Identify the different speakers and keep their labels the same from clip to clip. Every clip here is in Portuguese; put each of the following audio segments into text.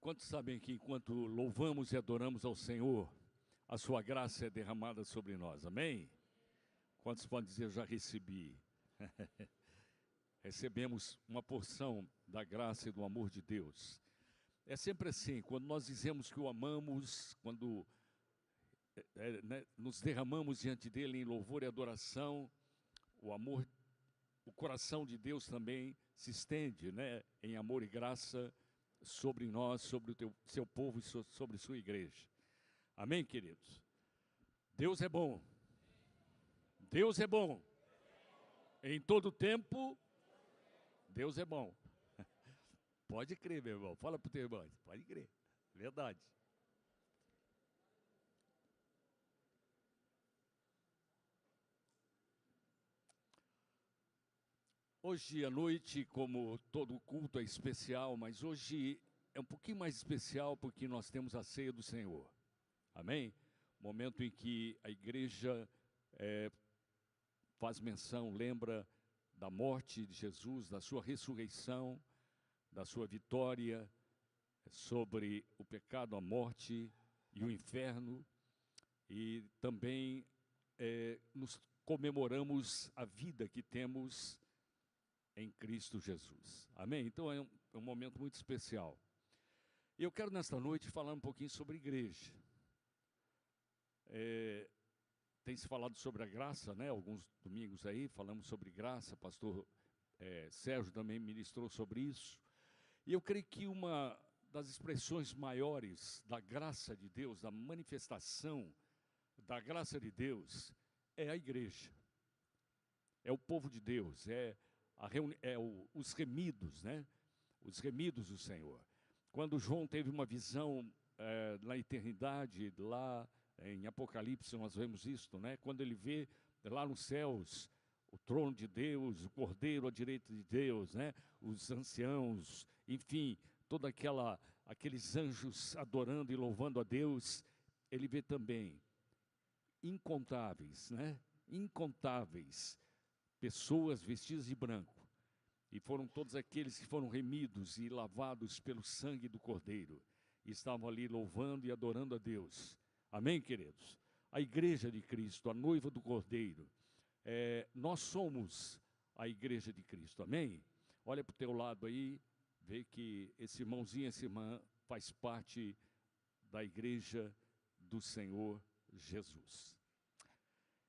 Speaker 1: Quantos sabem que enquanto louvamos e adoramos ao Senhor, a sua graça é derramada sobre nós, amém? Quantos podem dizer, eu já recebi? Recebemos uma porção da graça e do amor de Deus. É sempre assim, quando nós dizemos que o amamos, quando nos derramamos diante dele em louvor e adoração, o amor, o coração de Deus também se estende, em amor e graça sobre nós, sobre o seu povo e sobre sua igreja. Amém, queridos? Deus é bom. Deus é bom. Em todo tempo, Deus é bom. Pode crer, meu irmão. Fala para o teu irmão. Pode crer. Verdade. Hoje à noite, como todo culto é especial, mas hoje é um pouquinho mais especial porque nós temos a ceia do Senhor. Amém? Momento em que a igreja faz menção, lembra da morte de Jesus, da sua ressurreição, da sua vitória sobre o pecado, a morte e o inferno. E também nos comemoramos a vida que temos em Cristo Jesus. Amém? Então é um momento muito especial. E eu quero nesta noite falar um pouquinho sobre igreja. Tem se falado sobre a graça, alguns domingos aí falamos sobre graça, pastor Sérgio também ministrou sobre isso. E eu creio que uma das expressões maiores da graça de Deus, da manifestação da graça de Deus, é a igreja. É o povo de Deus, os remidos, Os remidos do Senhor. Quando João teve uma visão na eternidade, lá em Apocalipse nós vemos isto, Quando ele vê lá nos céus o trono de Deus, o Cordeiro à direita de Deus, Os anciãos, enfim, aqueles anjos adorando e louvando a Deus, ele vê também incontáveis, Incontáveis pessoas vestidas de branco. E foram todos aqueles que foram remidos e lavados pelo sangue do Cordeiro. E estavam ali louvando e adorando a Deus. Amém, queridos? A igreja de Cristo, a noiva do Cordeiro. Nós somos a igreja de Cristo, amém? Olha para o teu lado aí, vê que esse irmãozinho, essa irmã faz parte da igreja do Senhor Jesus.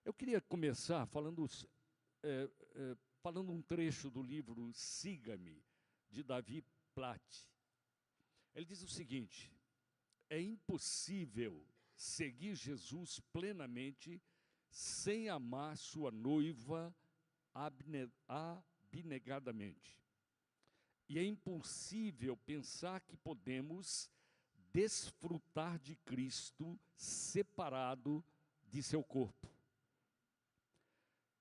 Speaker 1: Eu queria começar falando um trecho do livro Siga-me, de Davi Platt. Ele diz o seguinte: é impossível seguir Jesus plenamente sem amar sua noiva abnegadamente. E é impossível pensar que podemos desfrutar de Cristo separado de seu corpo.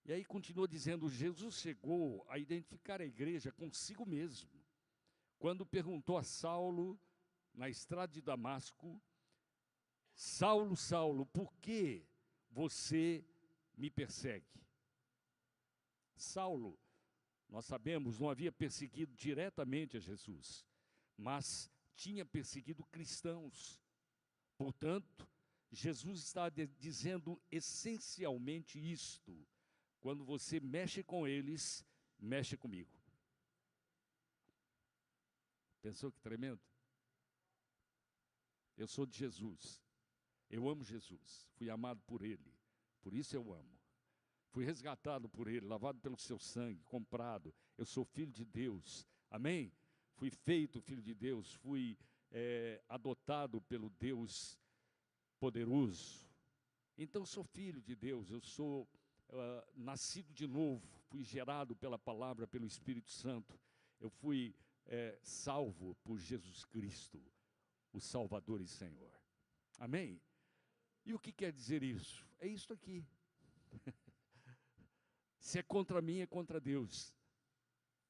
Speaker 1: E aí continua dizendo, Jesus chegou a identificar a igreja consigo mesmo, quando perguntou a Saulo, na estrada de Damasco, Saulo, Saulo, por que você me persegue? Saulo, nós sabemos, não havia perseguido diretamente a Jesus, mas tinha perseguido cristãos. Portanto, Jesus está dizendo essencialmente isto: quando você mexe com eles, mexe comigo. Pensou que tremendo? Eu sou de Jesus. Eu amo Jesus. Fui amado por Ele. Por isso eu amo. Fui resgatado por Ele, lavado pelo seu sangue, comprado. Eu sou filho de Deus. Amém? Fui feito filho de Deus. Fui adotado pelo Deus poderoso. Então eu sou filho de Deus. Eu sou nascido de novo, fui gerado pela palavra, pelo Espírito Santo. Eu fui salvo por Jesus Cristo, o Salvador e Senhor. Amém? E o que quer dizer isso? É isso aqui. Se é contra mim, é contra Deus.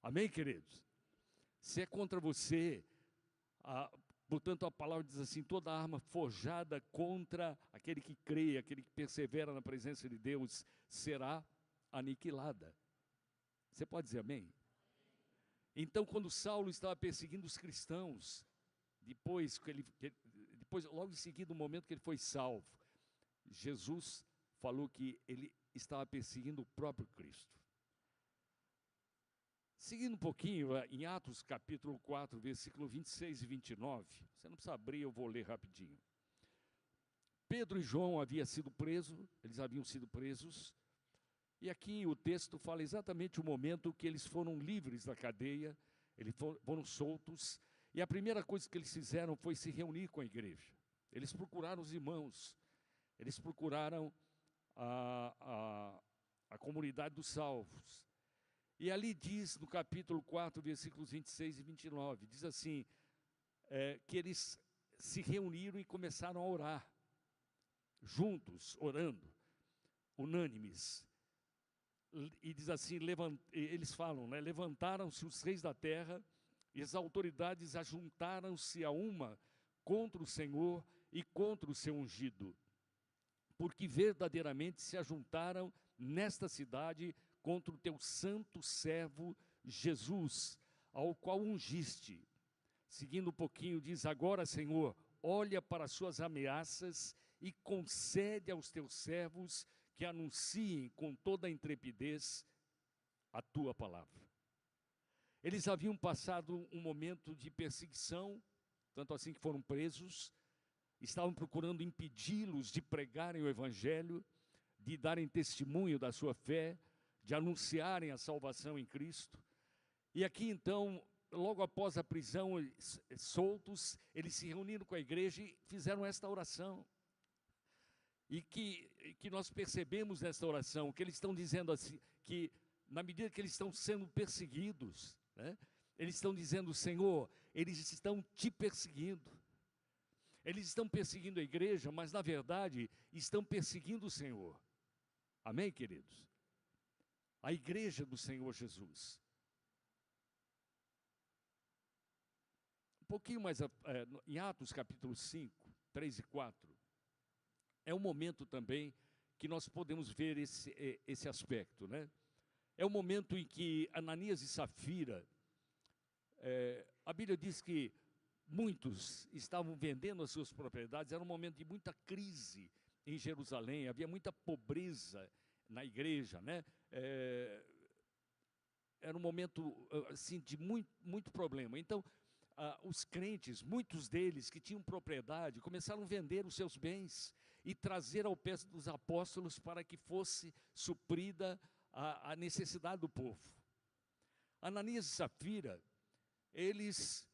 Speaker 1: Amém, queridos? Se é contra você, portanto a palavra diz assim, toda arma forjada contra aquele que crê, aquele que persevera na presença de Deus, será aniquilada. Você pode dizer amém? Então, quando Saulo estava perseguindo os cristãos, depois, logo em seguida, no momento que ele foi salvo, Jesus falou que ele estava perseguindo o próprio Cristo. Seguindo um pouquinho, em Atos capítulo 4, versículo 26 e 29, você não precisa abrir, eu vou ler rapidinho. Pedro e João haviam sido presos, e aqui o texto fala exatamente o momento que eles foram livres da cadeia, eles foram soltos, e a primeira coisa que eles fizeram foi se reunir com a igreja. Eles procuraram os irmãos, eles procuraram a comunidade dos salvos. E ali diz, no capítulo 4, versículos 26 e 29, diz assim, que eles se reuniram e começaram a orar, juntos, orando, unânimes. E diz assim, eles falam, né, levantaram-se os reis da terra, e as autoridades ajuntaram-se a uma contra o Senhor e contra o seu ungido, porque verdadeiramente se ajuntaram nesta cidade contra o teu santo servo Jesus, ao qual ungiste. Seguindo um pouquinho, diz, agora, Senhor, olha para as suas ameaças e concede aos teus servos que anunciem com toda a intrepidez a tua palavra. Eles haviam passado um momento de perseguição, tanto assim que foram presos, estavam procurando impedi-los de pregarem o evangelho, de darem testemunho da sua fé, de anunciarem a salvação em Cristo. E aqui então, logo após a prisão, soltos, eles se reuniram com a igreja e fizeram esta oração. E que nós percebemos nesta oração, que eles estão dizendo assim, que na medida que eles estão sendo perseguidos, né, eles estão dizendo, Senhor, eles estão te perseguindo. Eles estão perseguindo a igreja, mas na verdade estão perseguindo o Senhor. Amém, queridos? A igreja do Senhor Jesus. Um pouquinho mais, em Atos capítulo 5, 3 e 4, é um momento também que nós podemos ver esse aspecto, né? É o momento em que Ananias e Safira, a Bíblia diz que muitos estavam vendendo as suas propriedades, era um momento de muita crise em Jerusalém, havia muita pobreza na igreja, né? Era um momento assim, de muito problema. Então, os crentes, muitos deles que tinham propriedade, começaram a vender os seus bens e trazer ao pé dos apóstolos para que fosse suprida a necessidade do povo. Ananias e Safira, eles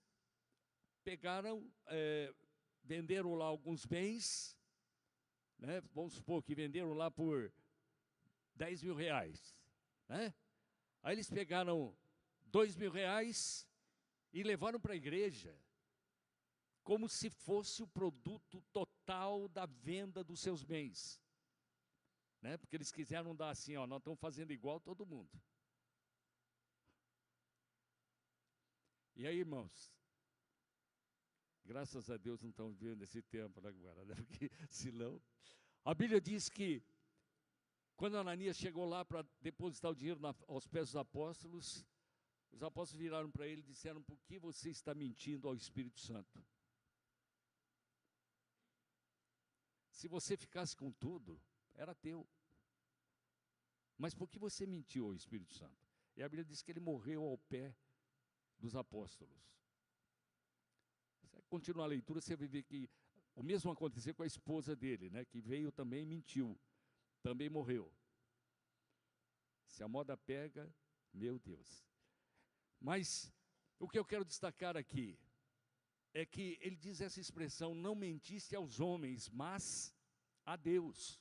Speaker 1: pegaram, venderam lá alguns bens, né? Vamos supor que venderam lá por 10 mil reais, né? Aí eles pegaram 2 mil reais e levaram para a igreja, como se fosse o produto total da venda dos seus bens, né? Porque eles quiseram dar assim, ó, nós estamos fazendo igual todo mundo. E aí, irmãos, graças a Deus não estamos vivendo esse tempo agora, né? Porque senão, a Bíblia diz que quando Ananias chegou lá para depositar o dinheiro aos pés dos apóstolos, os apóstolos viraram para ele e disseram, por que você está mentindo ao Espírito Santo? Se você ficasse com tudo, era teu. Mas por que você mentiu ao Espírito Santo? E a Bíblia diz que ele morreu ao pé dos apóstolos. Se continuar a leitura, você vai ver que o mesmo aconteceu com a esposa dele, né, que veio também e mentiu, também morreu. Se a moda pega, meu Deus. Mas o que eu quero destacar aqui é que ele diz essa expressão, não mentiste aos homens, mas a Deus.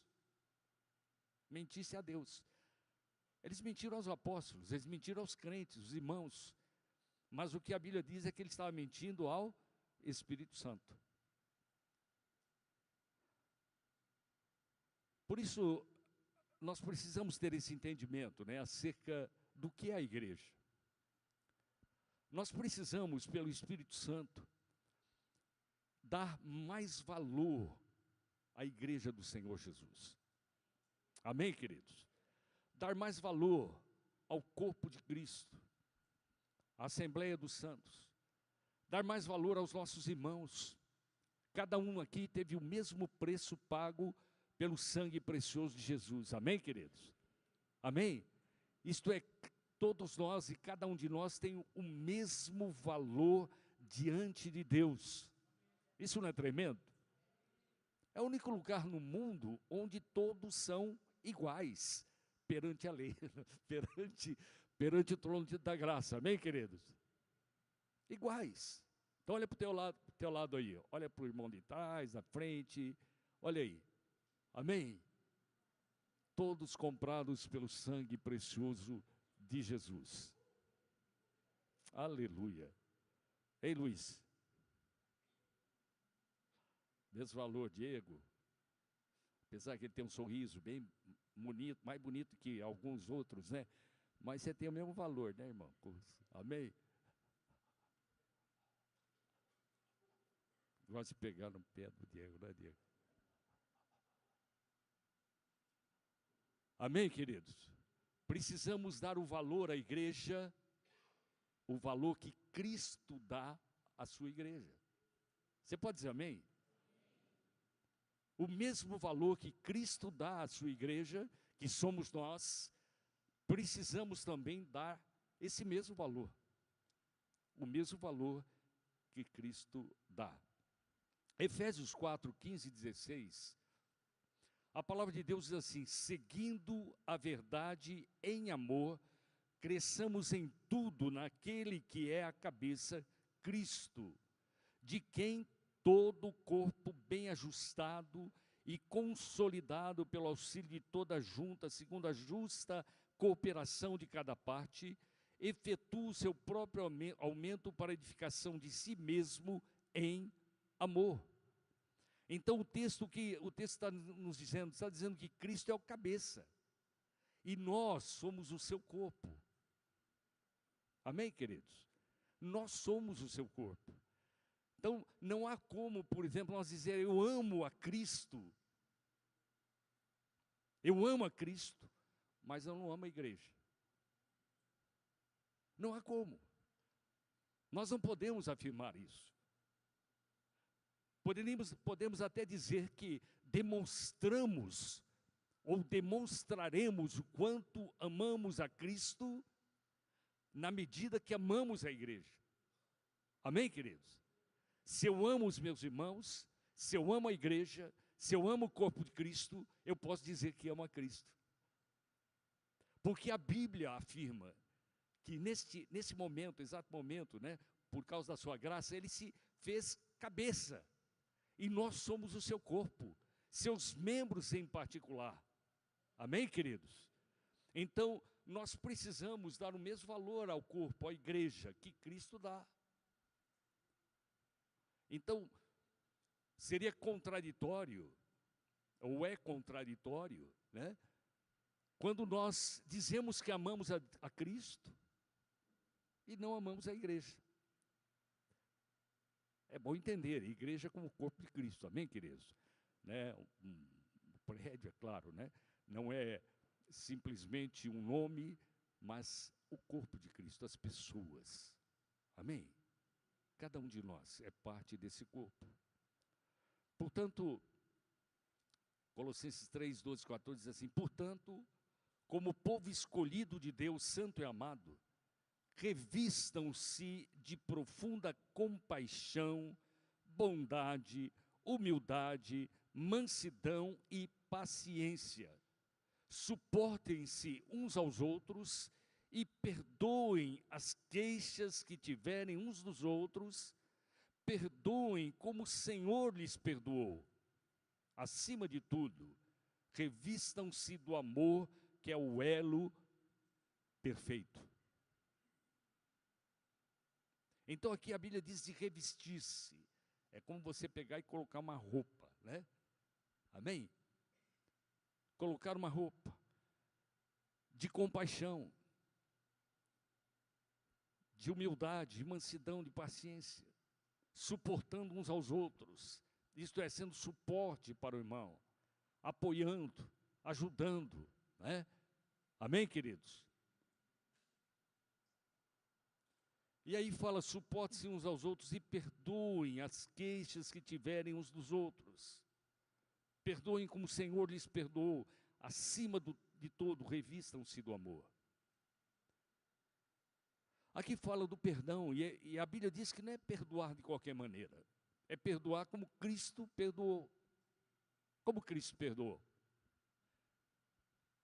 Speaker 1: Mentiste a Deus. Eles mentiram aos apóstolos, eles mentiram aos crentes, os irmãos. Mas o que a Bíblia diz é que ele estava mentindo ao Espírito Santo. Por isso, nós precisamos ter esse entendimento, né, acerca do que é a igreja. Nós precisamos, pelo Espírito Santo, dar mais valor à igreja do Senhor Jesus. Amém, queridos? Dar mais valor ao corpo de Cristo, à Assembleia dos Santos. dar mais valor aos nossos irmãos. Cada um aqui teve o mesmo preço pago pelo sangue precioso de Jesus. Amém, queridos? Amém? Isto é, todos nós e cada um de nós tem o mesmo valor diante de Deus. Isso não é tremendo? É o único lugar no mundo onde todos são iguais perante a lei, perante o trono da graça. Amém, queridos? Iguais. Então olha para o teu lado aí, olha para o irmão de trás, da frente, olha aí. Amém? Todos comprados pelo sangue precioso de Jesus. Aleluia. Ei, Luiz. Mesmo valor, Diego. Apesar que ele tem um sorriso bem bonito, mais bonito que alguns outros, né? Mas você tem o mesmo valor, né, irmão? Amém? Gosto de pegar no pé do Diego, né, Diego? Amém, queridos? Precisamos dar o valor à igreja, o valor que Cristo dá à sua igreja. Você pode dizer amém? O mesmo valor que Cristo dá à sua igreja, que somos nós, precisamos também dar esse mesmo valor. O mesmo valor que Cristo dá. Efésios 4, 15 e 16, a palavra de Deus diz assim: seguindo a verdade em amor, cresçamos em tudo naquele que é a cabeça, Cristo, de quem todo o corpo bem ajustado e consolidado pelo auxílio de toda a junta, segundo a justa cooperação de cada parte, efetua o seu próprio aumento para a edificação de si mesmo em amor. Então o texto está nos dizendo, está dizendo que Cristo é o cabeça, e nós somos o seu corpo. Amém, queridos? Nós somos o seu corpo. Então, não há como, por exemplo, nós dizer, eu amo a Cristo. Eu amo a Cristo, mas eu não amo a igreja. Não há como. Nós não podemos afirmar isso. Podemos até dizer que demonstramos, ou demonstraremos o quanto amamos a Cristo, na medida que amamos a igreja. Amém, queridos? Se eu amo os meus irmãos, se eu amo a igreja, se eu amo o corpo de Cristo, eu posso dizer que amo a Cristo. Porque a Bíblia afirma que nesse momento, exato momento, né, por causa da sua graça, ele se fez cabeça. E nós somos o seu corpo, seus membros em particular. Amém, queridos? Então, nós precisamos dar o mesmo valor ao corpo, à igreja, que Cristo dá. Então, seria contraditório, ou é contraditório, né, quando nós dizemos que amamos a Cristo e não amamos a igreja. É bom entender, a igreja como o corpo de Cristo, amém, queridos? Né, um prédio, é claro, né, não é simplesmente um nome, mas o corpo de Cristo, as pessoas, amém? Cada um de nós é parte desse corpo. Portanto, Colossenses 3, 12, 14 diz assim: portanto, como povo escolhido de Deus, santo e amado, revistam-se de profunda compaixão, bondade, humildade, mansidão e paciência. Suportem-se uns aos outros e perdoem as queixas que tiverem uns dos outros, perdoem como o Senhor lhes perdoou. Acima de tudo, revistam-se do amor, que é o elo perfeito. Então aqui a Bíblia diz de revestir-se. É como você pegar e colocar uma roupa, né? Amém? Colocar uma roupa de compaixão, de humildade, de mansidão, de paciência, suportando uns aos outros, isto é, sendo suporte para o irmão, apoiando, ajudando, né? Amém, queridos? E aí fala, suportem-se uns aos outros e perdoem as queixas que tiverem uns dos outros. Perdoem como o Senhor lhes perdoou. Acima de todo, revistam-se do amor. Aqui fala do perdão, e a Bíblia diz que não é perdoar de qualquer maneira. É perdoar como Cristo perdoou. Como Cristo perdoou?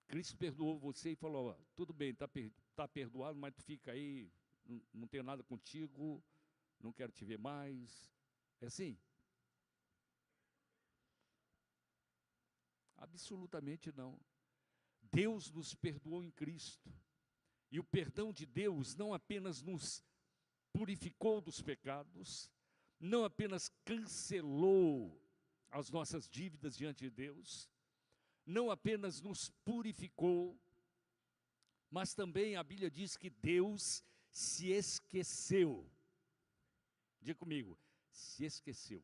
Speaker 1: Cristo perdoou você e falou, ó, tudo bem, tá perdoado, mas tu fica aí, não tenho nada contigo, não quero te ver mais. É assim? Absolutamente não. Deus nos perdoou em Cristo. E o perdão de Deus não apenas nos purificou dos pecados, não apenas cancelou as nossas dívidas diante de Deus, não apenas nos purificou, mas também a Bíblia diz que Deus se esqueceu. Diga comigo, se esqueceu.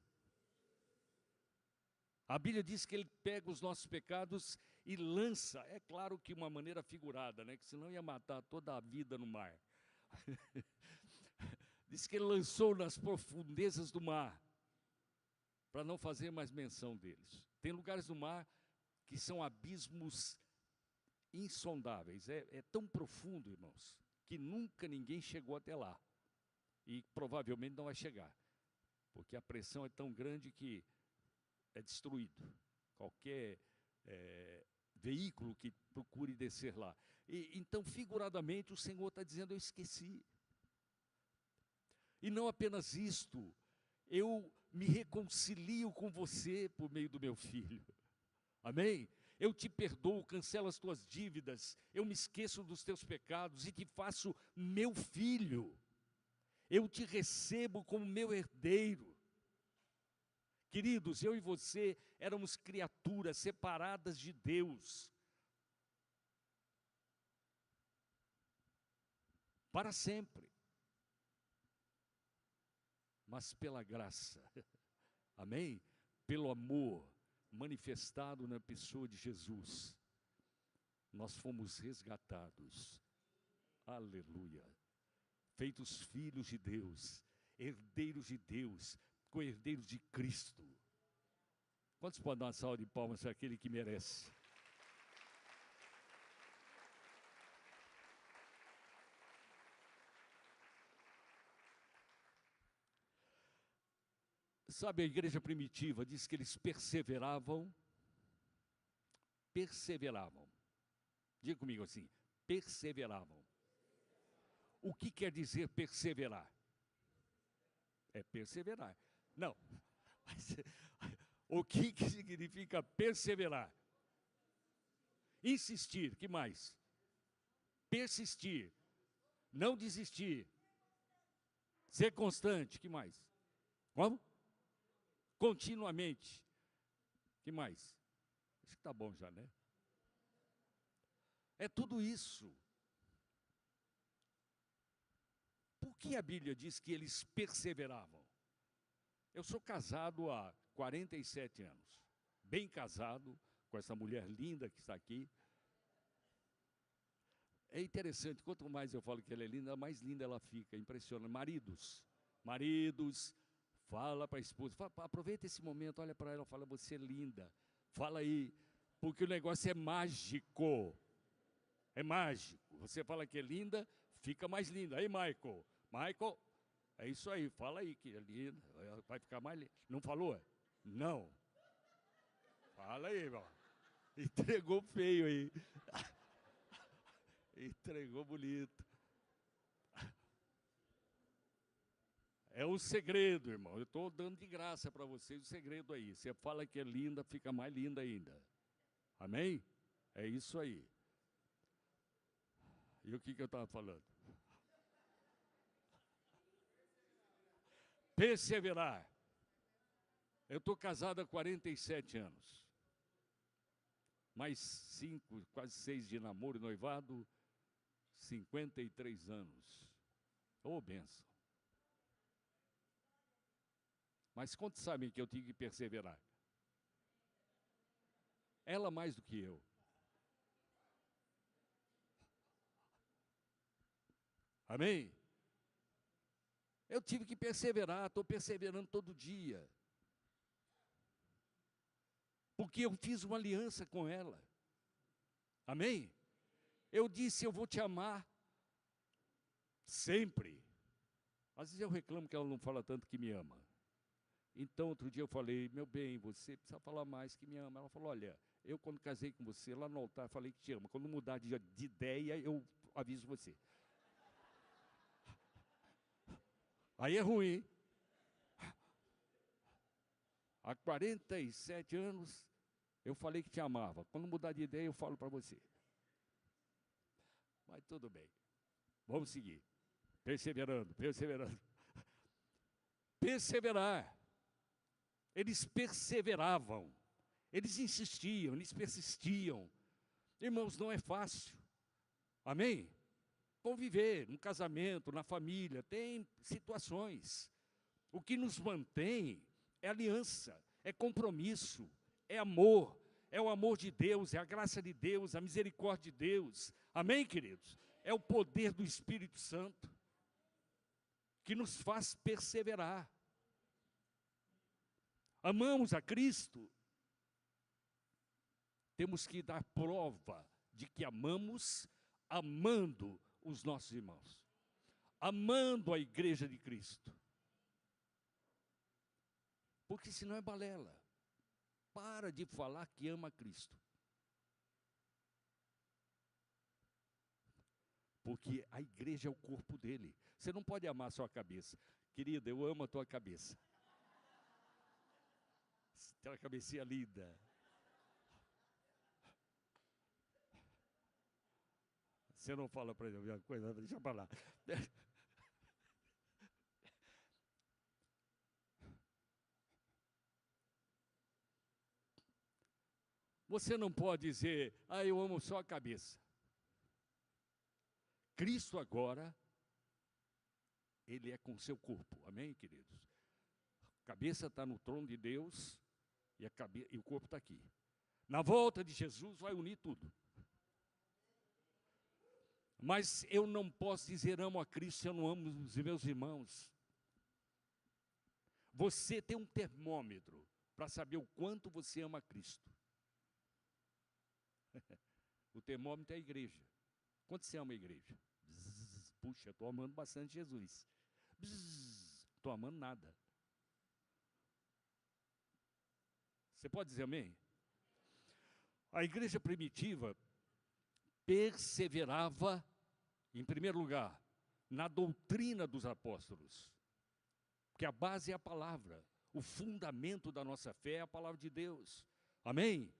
Speaker 1: A Bíblia diz que Ele pega os nossos pecados e lança, é claro que uma maneira figurada, né? Que senão ia matar toda a vida no mar. Diz que Ele lançou nas profundezas do mar, para não fazer mais menção deles. Tem lugares do mar que são abismos insondáveis, é tão profundo, irmãos, que nunca ninguém chegou até lá, e provavelmente não vai chegar, porque a pressão é tão grande que é destruído, qualquer veículo que procure descer lá. Então, figuradamente, o Senhor está dizendo, eu esqueci. E não apenas isto, eu me reconcilio com você por meio do meu Filho. Amém? Eu te perdoo, cancelo as tuas dívidas, eu me esqueço dos teus pecados e te faço meu filho. Eu te recebo como meu herdeiro. Queridos, eu e você éramos criaturas separadas de Deus. Para sempre. Mas pela graça, amém? Pelo amor manifestado na pessoa de Jesus, nós fomos resgatados. Aleluia. Feitos filhos de Deus, herdeiros de Deus, co-herdeiros de Cristo. Quantos podem dar uma salva de palmas para aquele que merece? Sabe, a igreja primitiva diz que eles perseveravam. Diga comigo assim, perseveravam. O que quer dizer perseverar? É perseverar. Não. Mas, o que significa perseverar? Insistir, que mais? Persistir. Não desistir. Ser constante, que mais? Como? Continuamente. Que mais? Acho que está bom já, né? É tudo isso. Por que a Bíblia diz que eles perseveravam? Eu sou casado há 47 anos. Bem casado com essa mulher linda que está aqui. É interessante, quanto mais eu falo que ela é linda, mais linda ela fica, impressionante. Maridos, fala para a esposa, aproveita esse momento, olha para ela, fala, você é linda, fala aí, porque o negócio é mágico, você fala que é linda, fica mais linda, aí Michael, é isso aí, fala aí que é linda, vai ficar mais linda, não falou? Não, fala aí, irmão, entregou feio aí, entregou bonito. É o segredo, irmão. Eu estou dando de graça para vocês o segredo aí. Você fala que é linda, fica mais linda ainda. Amém? É isso aí. E o que eu estava falando? Perseverar. Eu estou casado há 47 anos. Mais 5, quase 6 de namoro e noivado, 53 anos. Ô, bênção. Mas quantos sabem que eu tinha que perseverar? Ela mais do que eu. Amém? Eu tive que perseverar, estou perseverando todo dia. Porque eu fiz uma aliança com ela. Amém? Eu disse, eu vou te amar sempre. Às vezes eu reclamo que ela não fala tanto que me ama. Então, outro dia eu falei, meu bem, você precisa falar mais que me ama. Ela falou, olha, eu quando casei com você, lá no altar, falei que te amo. Quando mudar de ideia, eu aviso você. Aí é ruim. Há 47 anos, eu falei que te amava. Quando mudar de ideia, eu falo para você. Mas tudo bem. Vamos seguir. Perseverando, perseverando. Perseverar. Eles perseveravam. Eles insistiam, eles persistiam. Irmãos, não é fácil. Amém? Conviver no casamento, na família, tem situações. O que nos mantém é aliança, é compromisso, é amor, é o amor de Deus, é a graça de Deus, a misericórdia de Deus. Amém, queridos? É o poder do Espírito Santo que nos faz perseverar. Amamos a Cristo, temos que dar prova de que amamos, amando os nossos irmãos, amando a igreja de Cristo. Porque senão é balela. Para de falar que ama Cristo. Porque a igreja é o corpo dele. Você não pode amar a sua cabeça. Querida, eu amo a tua cabeça. Tem uma cabecinha linda. Você não fala para ele a coisa, deixa para lá. Você não pode dizer, eu amo só a cabeça. Cristo agora, Ele é com o seu corpo. Amém, queridos? A cabeça está no trono de Deus e o corpo está aqui. Na volta de Jesus vai unir tudo. Mas eu não posso dizer amo a Cristo se eu não amo os meus irmãos. Você tem um termômetro para saber o quanto você ama a Cristo. O termômetro é a igreja. Quanto você ama a igreja? Bzz, puxa, estou amando bastante Jesus. Estou amando nada. Você pode dizer amém? A igreja primitiva perseverava, em primeiro lugar, na doutrina dos apóstolos. Porque a base é a palavra. O fundamento da nossa fé é a palavra de Deus. Amém?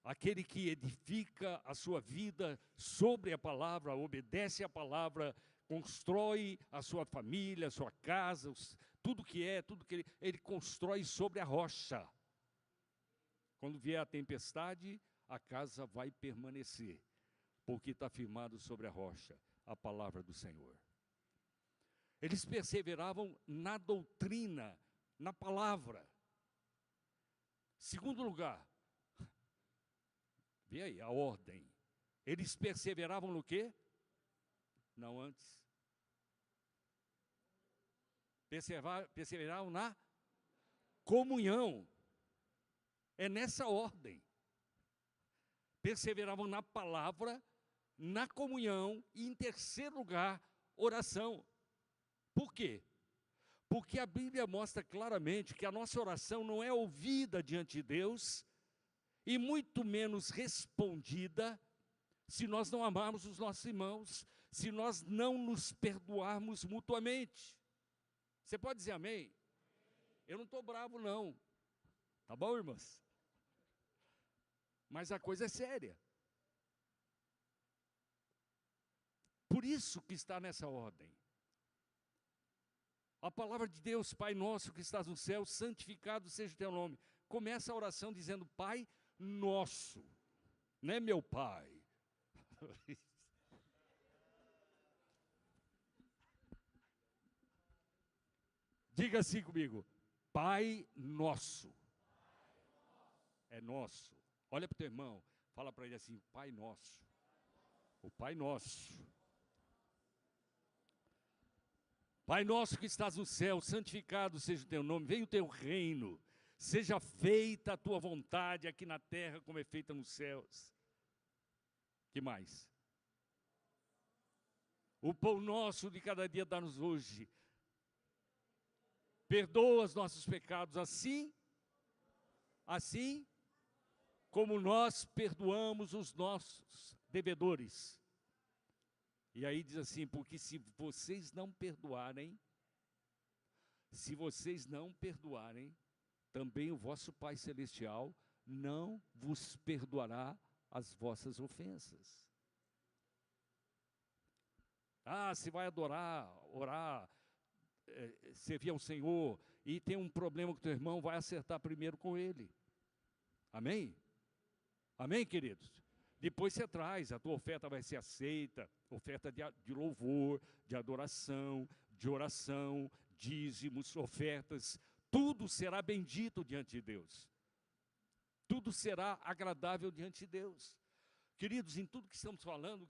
Speaker 1: Aquele que edifica a sua vida sobre a palavra, obedece à palavra, constrói a sua família, a sua casa, tudo que ele constrói sobre a rocha. Quando vier a tempestade, a casa vai permanecer, porque está firmado sobre a rocha, a palavra do Senhor. Eles perseveravam na doutrina, na palavra. Segundo lugar, vê aí, a ordem. Eles perseveravam no quê? Não antes. Perseveravam na comunhão. É nessa ordem. Perseveravam na palavra, na comunhão e, em terceiro lugar, oração. Por quê? Porque a Bíblia mostra claramente que a nossa oração não é ouvida diante de Deus e muito menos respondida se nós não amarmos os nossos irmãos, se nós não nos perdoarmos mutuamente. Você pode dizer amém? Eu não estou bravo não. Tá bom, irmãs? Mas a coisa é séria. Por isso que está nessa ordem. A palavra de Deus, Pai nosso que estás no céu, santificado seja o teu nome. Começa a oração dizendo, Pai nosso, não é meu Pai. Diga assim comigo, Pai nosso. É nosso. Olha para o teu irmão, fala para ele assim, Pai nosso. O Pai nosso. Pai nosso que estás no céu, santificado seja o teu nome, venha o teu reino, seja feita a tua vontade aqui na terra como é feita nos céus. Que mais? O pão nosso de cada dia dá-nos hoje. Perdoa os nossos pecados, assim como nós perdoamos os nossos devedores. E aí diz assim, porque se vocês não perdoarem, também o vosso Pai Celestial não vos perdoará as vossas ofensas. Se vai adorar, orar, servir ao Senhor, e tem um problema com o teu irmão, vai acertar primeiro com ele. Amém? Amém, queridos? Depois você traz, a tua oferta vai ser aceita, oferta de louvor, de adoração, de oração, dízimos, ofertas, tudo será bendito diante de Deus. Tudo será agradável diante de Deus. Queridos, em tudo que estamos falando,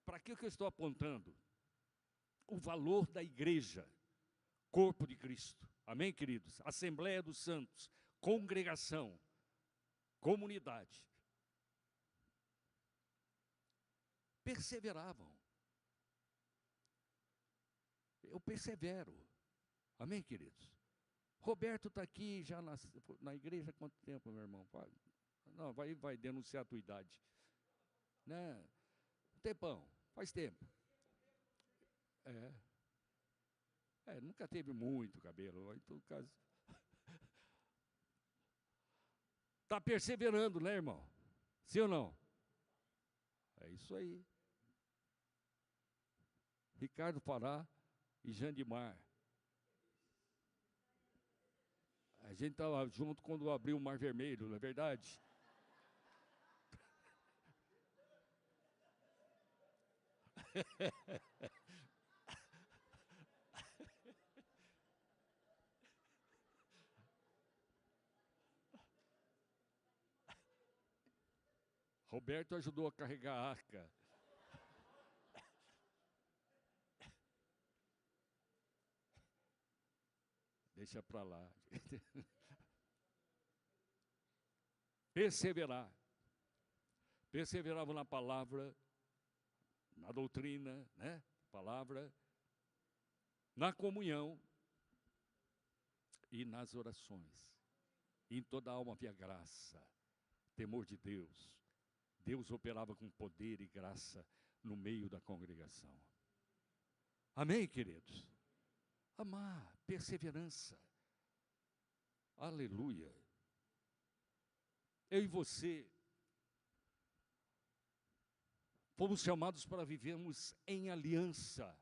Speaker 1: para que eu estou apontando? O valor da igreja, corpo de Cristo. Amém, queridos? Assembleia dos Santos, congregação, comunidade. Perseveravam. Eu persevero. Amém, queridos? Roberto está aqui já na igreja há quanto tempo, meu irmão? Não, vai denunciar a tua idade. Né? Tempão, faz tempo. Nunca teve muito cabelo, em todo caso. Está perseverando, né, irmão? Sim ou não? É isso aí. Ricardo Pará e Jandimar. A gente estava junto quando abriu o Mar Vermelho, não é verdade? Roberto ajudou a carregar a arca. Deixa para lá. Perseverar. Perseveravam na palavra, na doutrina, né? Palavra, na comunhão e nas orações. Em toda a alma havia graça, temor de Deus. Deus operava com poder e graça no meio da congregação. Amém, queridos? Amar, perseverança. Aleluia. Eu e você fomos chamados para vivermos em aliança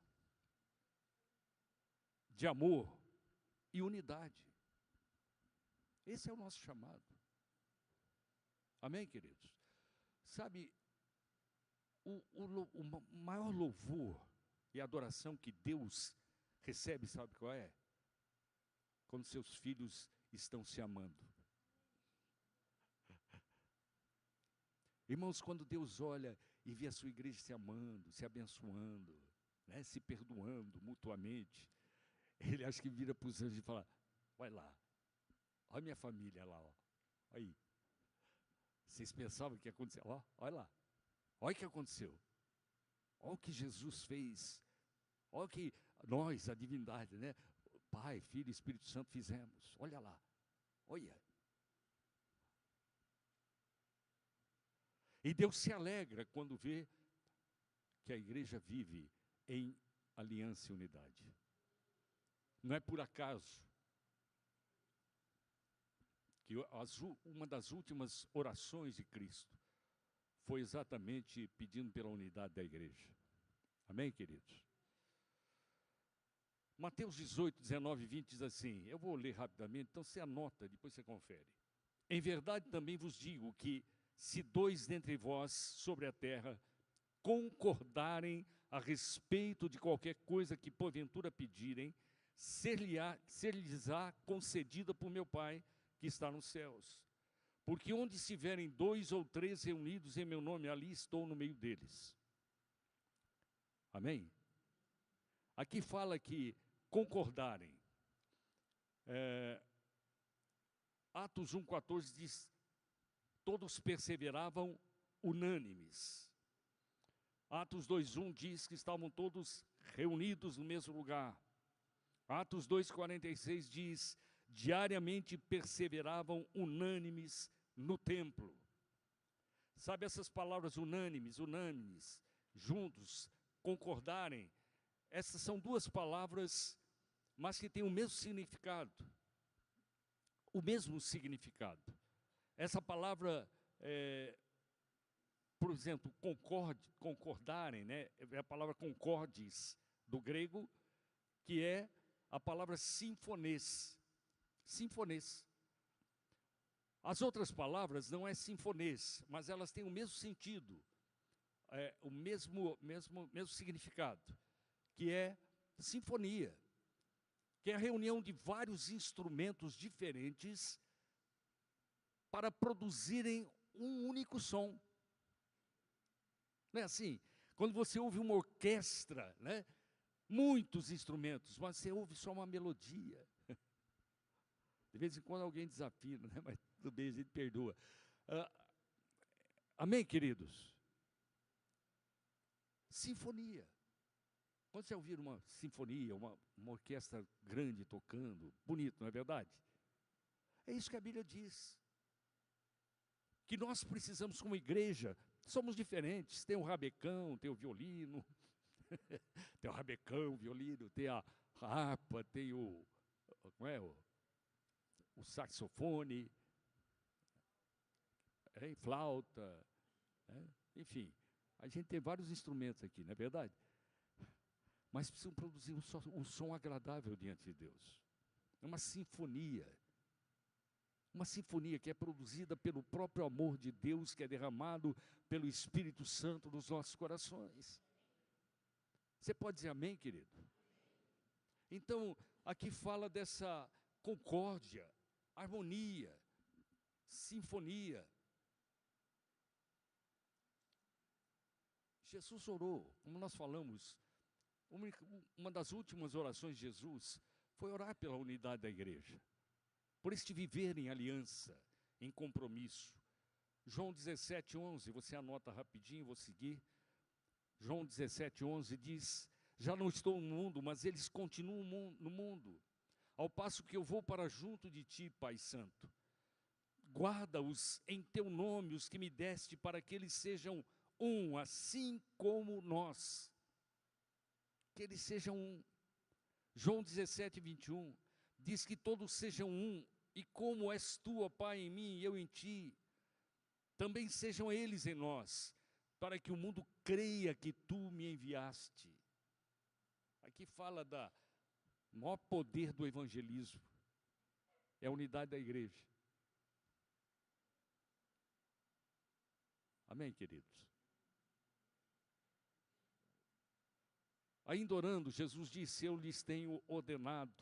Speaker 1: de amor e unidade. Esse é o nosso chamado. Amém, queridos? Sabe, o maior louvor e adoração que Deus recebe, sabe qual é? Quando seus filhos estão se amando. Irmãos, quando Deus olha e vê a sua igreja se amando, se abençoando, né, se perdoando mutuamente, Ele acha que vira para os anjos e fala, vai lá, olha minha família lá, ó. Aí. Vocês pensavam que ia acontecer? Ó, olha lá, olha o que aconteceu. Olha o que Jesus fez. Olha o que nós, a divindade, né? Pai, Filho e Espírito Santo fizemos. Olha lá, olha. E Deus se alegra quando vê que a igreja vive em aliança e unidade. Não é por acaso que uma das últimas orações de Cristo foi exatamente pedindo pela unidade da igreja. Amém, queridos? Mateus 18, 19 e 20 diz assim, eu vou ler rapidamente, então você anota, depois você confere. Em verdade também vos digo que se dois dentre vós sobre a terra concordarem a respeito de qualquer coisa que porventura pedirem, ser-lhes-á concedida por meu Pai que está nos céus. Porque onde estiverem 2 ou 3 reunidos em meu nome, ali estou no meio deles. Amém? Aqui fala que concordarem. Atos 1,14 diz, todos perseveravam unânimes. Atos 2,1 diz que estavam todos reunidos no mesmo lugar. Atos 2,46 diz, diariamente perseveravam unânimes no templo. Sabe essas palavras unânimes, juntos, concordarem? Essas são duas palavras, mas que têm o mesmo significado. O mesmo significado. Essa palavra, por exemplo, concordarem, né? É a palavra concordes, do grego, que é a palavra sinfonês. Sinfonês. As outras palavras não é sinfonês, mas elas têm o mesmo sentido, o mesmo significado, que é sinfonia, que é a reunião de vários instrumentos diferentes para produzirem um único som. Não é assim? Quando você ouve uma orquestra, né? Muitos instrumentos, mas você ouve só uma melodia. De vez em quando alguém desafina, né? Mas tudo bem, a gente perdoa. Amém, queridos? Sinfonia. Quando você ouvir uma sinfonia, uma orquestra grande tocando, bonito, não é verdade? É isso que a Bíblia diz. Que nós precisamos, como igreja, somos diferentes. Tem o rabecão, tem o violino, tem o rabecão, o violino, tem a harpa, tem o saxofone, flauta, enfim. A gente tem vários instrumentos aqui, não é verdade? Mas precisam produzir um som agradável diante de Deus. É uma sinfonia. Uma sinfonia que é produzida pelo próprio amor de Deus, que é derramado pelo Espírito Santo nos nossos corações. Você pode dizer amém, querido? Então, aqui fala dessa concórdia, harmonia, sinfonia. Jesus orou, como nós falamos, uma das últimas orações de Jesus foi orar pela unidade da igreja. Por este viver em aliança, em compromisso. João 17,11, você anota rapidinho, vou seguir. João 17,11 diz, já não estou no mundo, mas eles continuam no mundo, ao passo que eu vou para junto de ti, Pai Santo. Guarda-os em teu nome, os que me deste, para que eles sejam um, assim como nós. Que eles sejam um. João 17,21 diz que todos sejam um, e como és tu, ó Pai, em mim e eu em ti, também sejam eles em nós, para que o mundo creia que tu me enviaste. Aqui fala do maior poder do evangelismo, é a unidade da igreja. Amém, queridos? Ainda orando, Jesus disse, eu lhes tenho ordenado,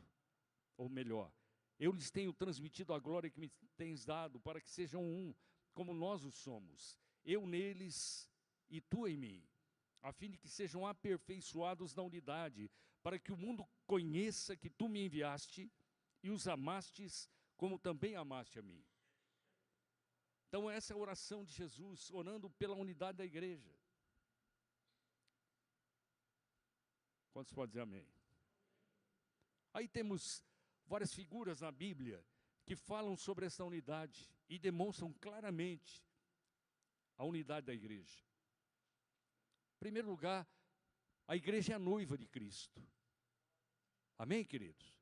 Speaker 1: ou melhor, eu lhes tenho transmitido a glória que me tens dado, para que sejam um, como nós o somos, eu neles e tu em mim, a fim de que sejam aperfeiçoados na unidade, para que o mundo conheça que tu me enviaste e os amastes, como também amaste a mim. Então essa é a oração de Jesus, orando pela unidade da igreja. Quantos podem dizer amém? Aí temos várias figuras na Bíblia que falam sobre essa unidade e demonstram claramente a unidade da igreja. Em primeiro lugar, a igreja é a noiva de Cristo. Amém, queridos?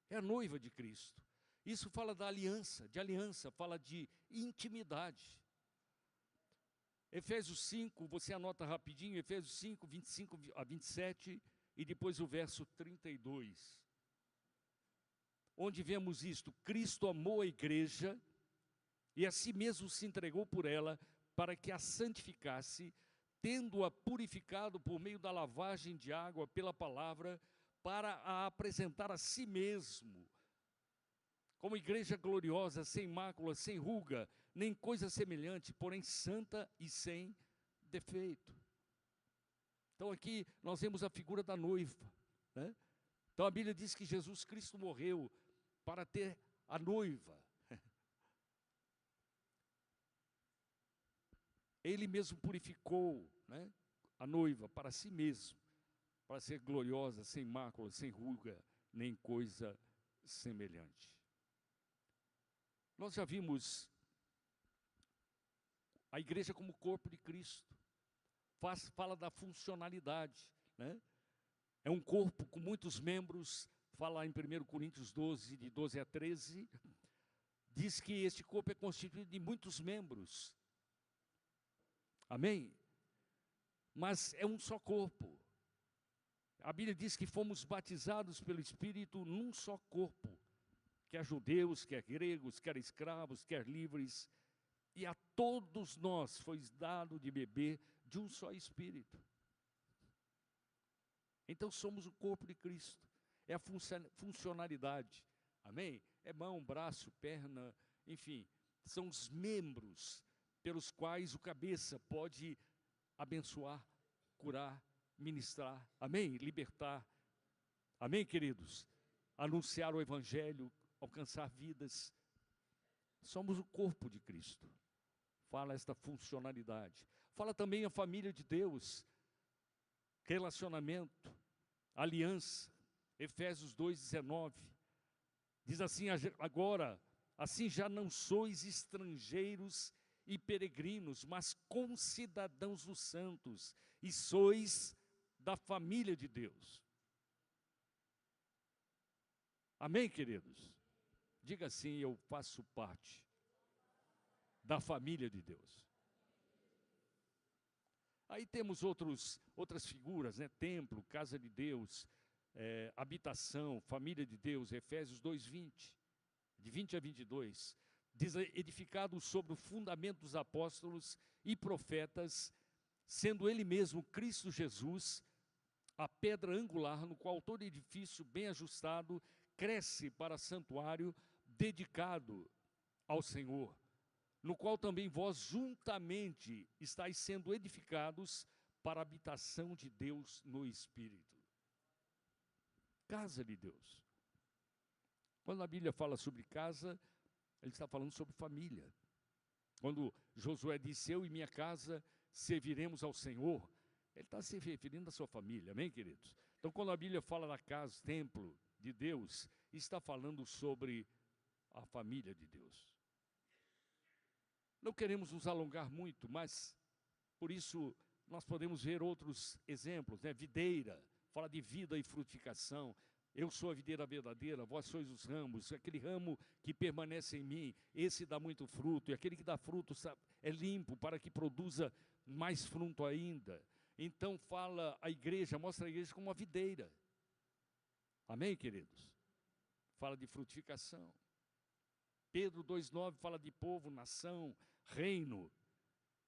Speaker 1: É a noiva de Cristo. Isso fala da aliança, fala de intimidade. Efésios 5, você anota rapidinho, Efésios 5, 25 a 27, e depois o verso 32. Onde vemos isto, Cristo amou a igreja, e a si mesmo se entregou por ela, para que a santificasse, tendo-a purificado por meio da lavagem de água pela palavra, para a apresentar a si mesmo, como igreja gloriosa, sem mácula, sem ruga, nem coisa semelhante, porém santa e sem defeito. Então aqui nós vemos a figura da noiva, né? Então a Bíblia diz que Jesus Cristo morreu para ter a noiva. Ele mesmo purificou, né, a noiva para si mesmo, para ser gloriosa, sem mácula, sem ruga, nem coisa semelhante. Nós já vimos a igreja como corpo de Cristo. Fala da funcionalidade, né? É um corpo com muitos membros. Fala em 1 Coríntios 12, de 12 a 13, diz que este corpo é constituído de muitos membros. Amém? Mas é um só corpo. A Bíblia diz que fomos batizados pelo Espírito num só corpo, quer judeus, quer gregos, quer escravos, quer livres, e a todos nós foi dado de beber de um só Espírito. Então somos o corpo de Cristo, é a funcionalidade, amém? É mão, braço, perna, enfim, são os membros pelos quais o cabeça pode abençoar, curar, ministrar, amém? Libertar, amém, queridos? Anunciar o Evangelho, alcançar vidas. Somos o corpo de Cristo. Fala esta funcionalidade. Fala também a família de Deus, relacionamento, aliança. Efésios 2,19. Diz assim: agora, assim já não sois estrangeiros e peregrinos, mas concidadãos dos santos, e sois da família de Deus. Amém, queridos? Diga assim: eu faço parte da família de Deus. Aí temos outras figuras, né? Templo, casa de Deus, habitação, família de Deus. Efésios 2:20, de 20 a 22. Diz: edificado sobre o fundamento dos apóstolos e profetas, sendo ele mesmo Cristo Jesus, a pedra angular, no qual todo edifício bem ajustado cresce para santuário dedicado ao Senhor, no qual também vós juntamente estáis sendo edificados para a habitação de Deus no Espírito. Casa de Deus. Quando a Bíblia fala sobre casa, ele está falando sobre família. Quando Josué disse: eu e minha casa serviremos ao Senhor, ele está se referindo à sua família, amém, queridos? Então, quando a Bíblia fala da casa, templo de Deus, está falando sobre a família de Deus. Não queremos nos alongar muito, mas por isso nós podemos ver outros exemplos, né? Videira, fala de vida e frutificação. Eu sou a videira verdadeira, vós sois os ramos. Aquele ramo que permanece em mim, esse dá muito fruto, e aquele que dá fruto é limpo para que produza mais fruto ainda. Então fala a igreja, mostra a igreja como uma videira. Amém, queridos? Fala de frutificação. Pedro 2,9 fala de povo, nação, reino.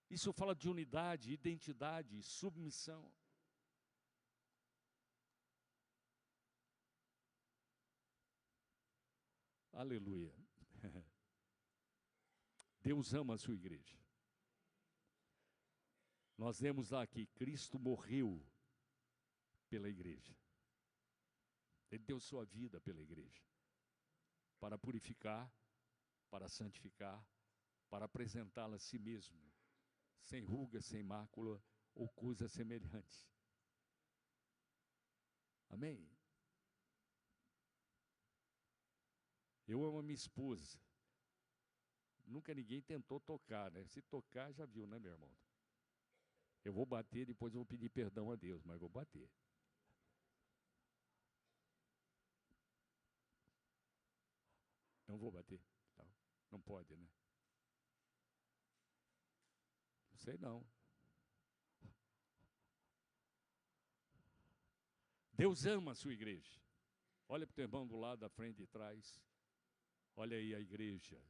Speaker 1: Isso fala de unidade, identidade, submissão. Aleluia. Deus ama a sua igreja. Nós vemos lá que Cristo morreu pela igreja. Ele deu sua vida pela igreja, para purificar, para santificar, para apresentá-la a si mesmo, sem ruga, sem mácula ou coisa semelhante. Amém? Eu amo a minha esposa. Nunca ninguém tentou tocar, né? Se tocar, já viu, né, meu irmão? Eu vou bater, depois eu vou pedir perdão a Deus, mas vou bater. Não vou bater. Não pode, né? Não sei não. Deus ama a sua igreja. Olha para o teu irmão do lado, da frente e de trás. Olha aí a igreja.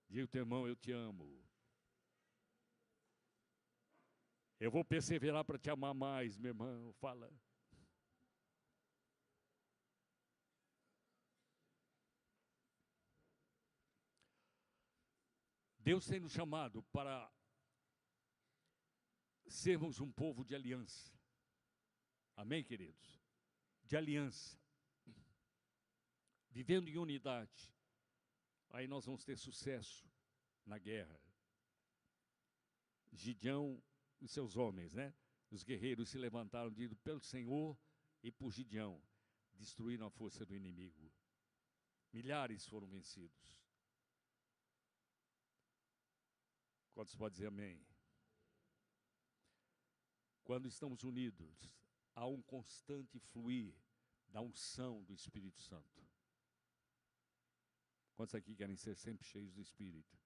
Speaker 1: Diga ao teu irmão: eu te amo. Eu vou perseverar para te amar mais, meu irmão. Fala. Deus tem nos chamado para sermos um povo de aliança. Amém, queridos? de aliança, vivendo em unidade, aí nós vamos ter sucesso na guerra. Gideão e seus homens, né? Os guerreiros se levantaram pelo Senhor e por Gideão, destruíram a força do inimigo. Milhares foram vencidos. Quantos podem dizer amém? Quando estamos unidos, há um constante fluir da unção do Espírito Santo. Quantos aqui querem ser sempre cheios do Espírito?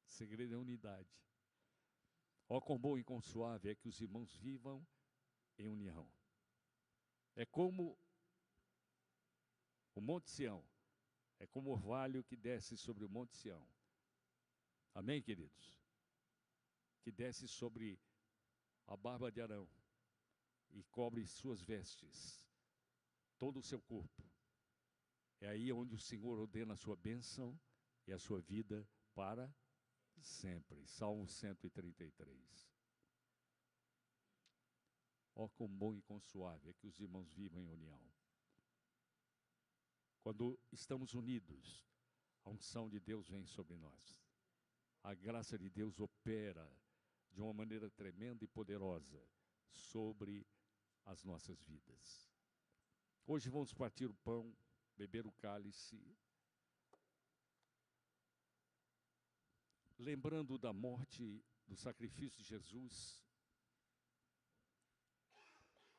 Speaker 1: O segredo é a unidade. Ó, quão bom e quão suave é que os irmãos vivam em união. É como o Monte Sião, é como o orvalho que desce sobre o Monte Sião. Amém, queridos? Que desce sobre a barba de Arão e cobre suas vestes, todo o seu corpo. É aí onde o Senhor ordena a sua bênção e a sua vida para sempre. Salmo 133. Ó, quão bom e quão suave é que os irmãos vivam em união. Quando estamos unidos, a unção de Deus vem sobre nós. A graça de Deus opera de uma maneira tremenda e poderosa sobre as nossas vidas. Hoje vamos partir o pão, beber o cálice, lembrando da morte, do sacrifício de Jesus,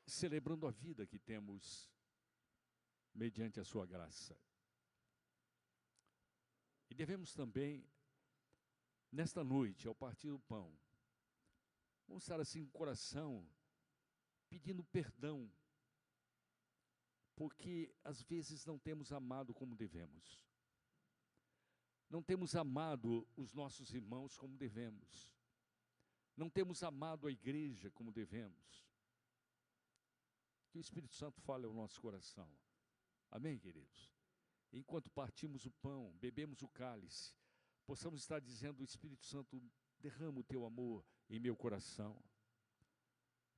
Speaker 1: celebrando a vida que temos mediante a sua graça. E devemos também, nesta noite, ao partir do pão, vamos estar assim com o coração pedindo perdão, porque às vezes não temos amado como devemos. Não temos amado os nossos irmãos como devemos. Não temos amado a igreja como devemos. Que o Espírito Santo fale ao nosso coração. Amém, queridos? Enquanto partimos o pão, bebemos o cálice, possamos estar dizendo: o Espírito Santo, derrama o teu amor em meu coração.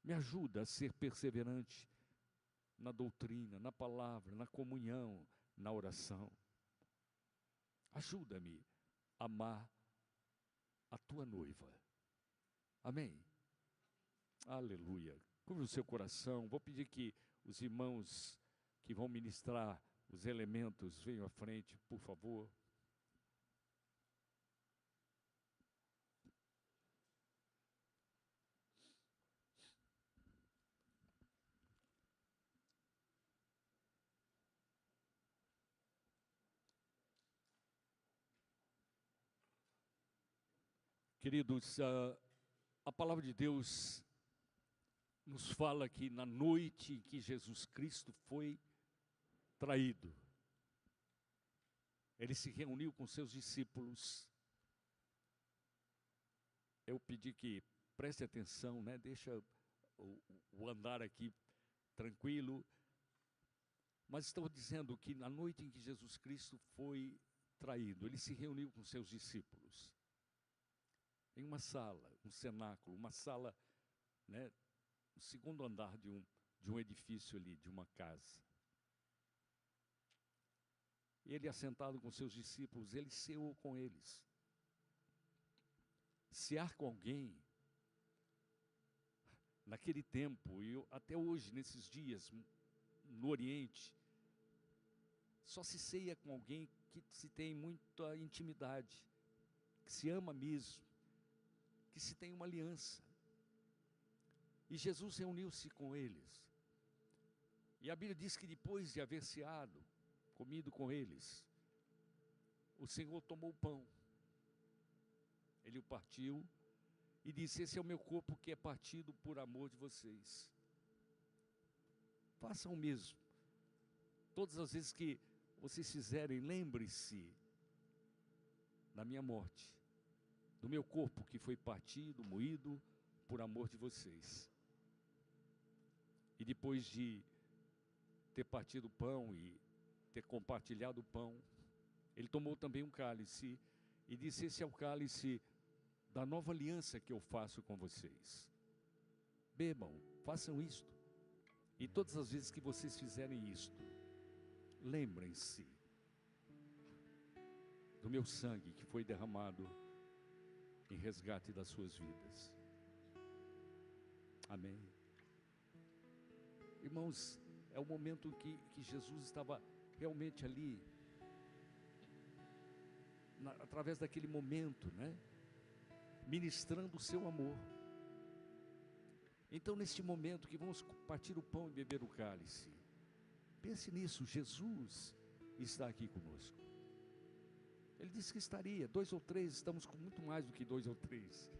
Speaker 1: Me ajuda a ser perseverante na doutrina, na palavra, na comunhão, na oração. Ajuda-me a amar a tua noiva. Amém? Aleluia. Curva o seu coração. Vou pedir que os irmãos que vão ministrar os elementos venham à frente, por favor. Queridos, a palavra de Deus nos fala que na noite em que Jesus Cristo foi traído, ele se reuniu com seus discípulos. Eu pedi que preste atenção, né? Deixa o andar aqui tranquilo. Mas estou dizendo que na noite em que Jesus Cristo foi traído, ele se reuniu com seus discípulos em uma sala, um cenáculo, uma sala, né, no segundo andar de um edifício ali, de uma casa. Ele, assentado com seus discípulos, ele ceou com eles. Cear com alguém, naquele tempo, e até hoje, nesses dias, no Oriente, só se ceia com alguém que se tem muita intimidade, que se ama mesmo, que se tem uma aliança. E Jesus reuniu-se com eles. E a Bíblia diz que depois de haver ceado, comido com eles, o Senhor tomou o pão. Ele o partiu e disse: esse é o meu corpo que é partido por amor de vocês. Façam o mesmo. Todas as vezes que vocês fizerem, lembre-se da minha morte, do meu corpo que foi partido, moído por amor de vocês. E depois de ter partido o pão e ter compartilhado o pão, ele tomou também um cálice e disse: esse é o cálice da nova aliança que eu faço com vocês. Bebam, Façam isto. E todas as vezes que vocês fizerem isto, lembrem-se do meu sangue que foi derramado em resgate das suas vidas. Amém. Irmãos, é o momento que Jesus estava realmente ali, através daquele momento, né? Ministrando o seu amor. Então, neste momento que vamos partir o pão e beber o cálice, pense nisso, Jesus está aqui conosco. Ele disse que estaria, 2 ou 3, estamos com muito mais do que 2 ou 3.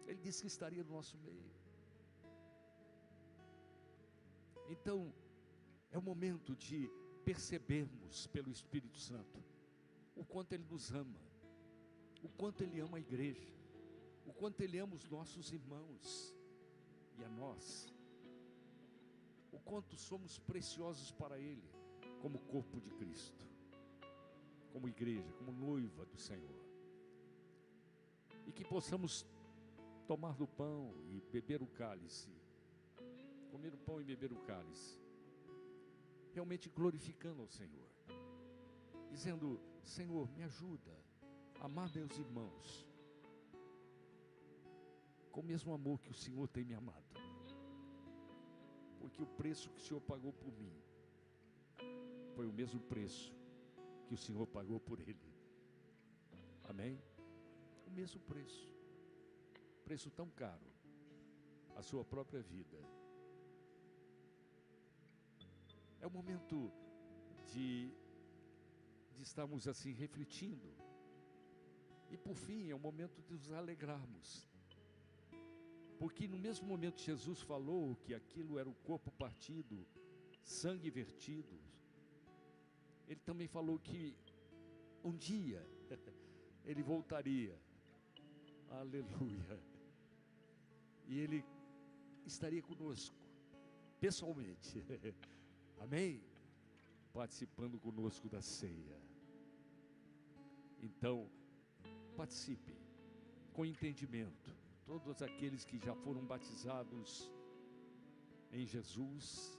Speaker 1: Ele disse que estaria no nosso meio. Então, é o momento de percebermos pelo Espírito Santo o quanto Ele nos ama, o quanto Ele ama a igreja, o quanto Ele ama os nossos irmãos e a nós, o quanto somos preciosos para Ele, como corpo de Cristo, como igreja, como noiva do Senhor. E que possamos tomar do pão e beber o cálice, comer o pão e beber o cálice, realmente glorificando ao Senhor, dizendo: Senhor, me ajuda a amar meus irmãos com o mesmo amor que o Senhor tem me amado, porque o preço que o Senhor pagou por mim foi o mesmo preço que o Senhor pagou por ele. Amém? O mesmo preço tão caro, a sua própria vida. É o momento de estarmos assim refletindo. E por fim, é o momento de nos alegrarmos. Porque no mesmo momento que Jesus falou que aquilo era o corpo partido, sangue vertido, Ele também falou que um dia Ele voltaria. Aleluia. E Ele estaria conosco, pessoalmente. Amém? Participando conosco da ceia. Então, participe com entendimento. Todos aqueles que já foram batizados em Jesus,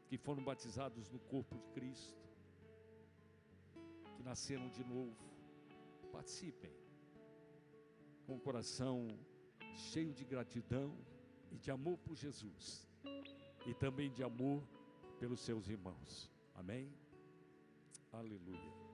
Speaker 1: que foram batizados no corpo de Cristo, que nasceram de novo, participem com o coração cheio de gratidão e de amor por Jesus, e também de amor pelos seus irmãos. Amém? Aleluia.